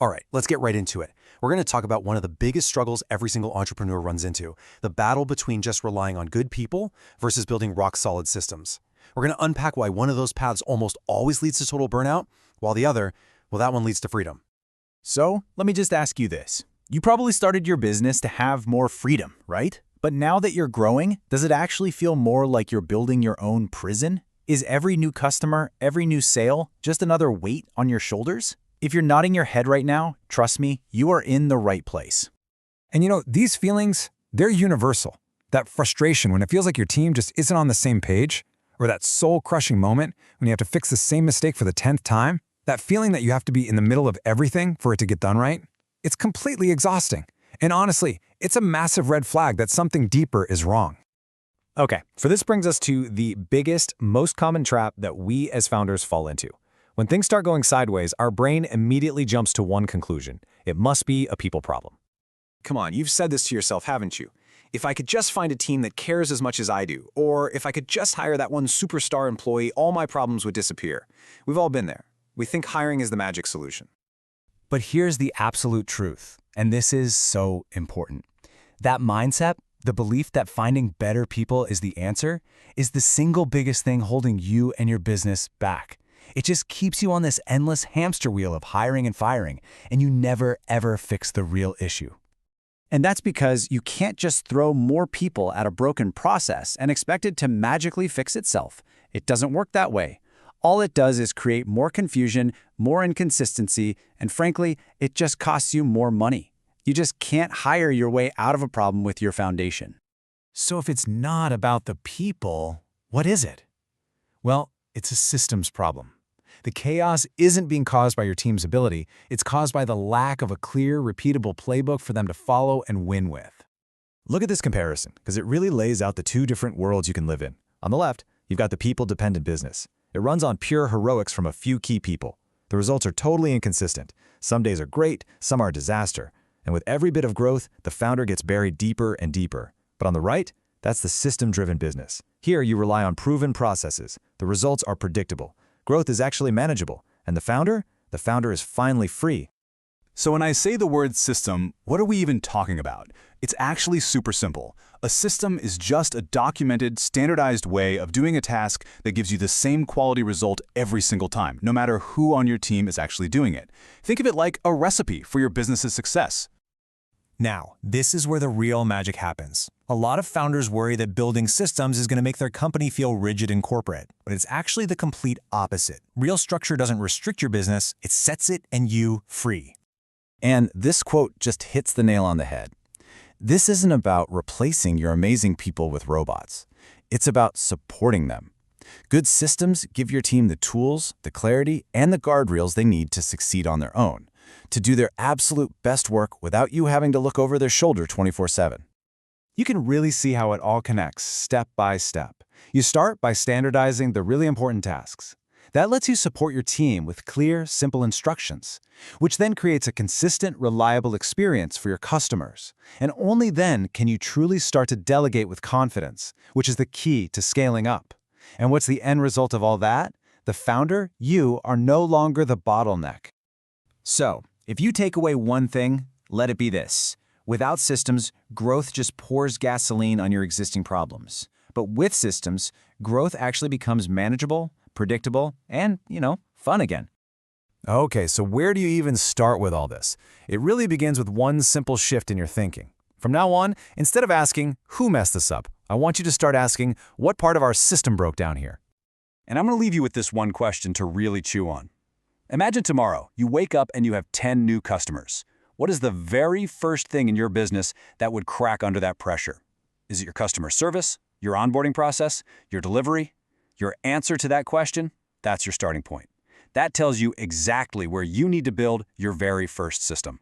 All right, let's get right into it. We're going to talk about one of the biggest struggles every single entrepreneur runs into, the battle between just relying on good people versus building rock-solid systems. We're going to unpack why one of those paths almost always leads to total burnout, while the other, well, that one leads to freedom. So, let me just ask you this. You probably started your business to have more freedom, right? But now that you're growing, does it actually feel more like you're building your own prison? Is every new customer, every new sale, just another weight on your shoulders? If you're nodding your head right now, trust me, you are in the right place. And these feelings, they're universal. That frustration when it feels like your team just isn't on the same page, or that soul-crushing moment when you have to fix the same mistake for the 10th time, that feeling that you have to be in the middle of everything for it to get done right, it's completely exhausting. And honestly, it's a massive red flag that something deeper is wrong. Okay, so this brings us to the biggest, most common trap that we as founders fall into. When things start going sideways, our brain immediately jumps to one conclusion. It must be a people problem. Come on, you've said this to yourself, haven't you? If I could just find a team that cares as much as I do, or if I could just hire that one superstar employee, all my problems would disappear. We've all been there. We think hiring is the magic solution. But here's the absolute truth, and this is so important. That mindset, the belief that finding better people is the answer, is the single biggest thing holding you and your business back. It just keeps you on this endless hamster wheel of hiring and firing, and you never, ever fix the real issue. And that's because you can't just throw more people at a broken process and expect it to magically fix itself. It doesn't work that way. All it does is create more confusion, more inconsistency, and frankly, it just costs you more money. You just can't hire your way out of a problem with your foundation. So if it's not about the people, what is it? Well, it's a systems problem. The chaos isn't being caused by your team's ability, it's caused by the lack of a clear, repeatable playbook for them to follow and win with. Look at this comparison, because it really lays out the two different worlds you can live in. On the left, you've got the people-dependent business. It runs on pure heroics from a few key people. The results are totally inconsistent. Some days are great, some are a disaster. And with every bit of growth, the founder gets buried deeper and deeper. But on the right, that's the system-driven business. Here, you rely on proven processes. The results are predictable. Growth is actually manageable. And the founder is finally free. So when I say the word system, what are we even talking about? It's actually super simple. A system is just a documented, standardized way of doing a task that gives you the same quality result every single time, no matter who on your team is actually doing it. Think of it like a recipe for your business's success. Now, this is where the real magic happens. A lot of founders worry that building systems is going to make their company feel rigid and corporate, but it's actually the complete opposite. Real structure doesn't restrict your business, it sets it and you free. And this quote just hits the nail on the head. This isn't about replacing your amazing people with robots. It's about supporting them. Good systems give your team the tools, the clarity, and the guardrails they need to succeed on their own, to do their absolute best work without you having to look over their shoulder 24/7. You can really see how it all connects step by step. You start by standardizing the really important tasks. That lets you support your team with clear, simple instructions, which then creates a consistent, reliable experience for your customers. And only then can you truly start to delegate with confidence, which is the key to scaling up. And what's the end result of all that? The founder, you, are no longer the bottleneck. So, if you take away one thing, let it be this. Without systems, growth just pours gasoline on your existing problems. But with systems, growth actually becomes manageable, predictable, and, fun again. Okay, so where do you even start with all this? It really begins with one simple shift in your thinking. From now on, instead of asking, who messed this up, I want you to start asking, what part of our system broke down here? And I'm going to leave you with this one question to really chew on. Imagine tomorrow, you wake up and you have 10 new customers. What is the very first thing in your business that would crack under that pressure? Is it your customer service, your onboarding process, your delivery? Your answer to that question? That's your starting point. That tells you exactly where you need to build your very first system.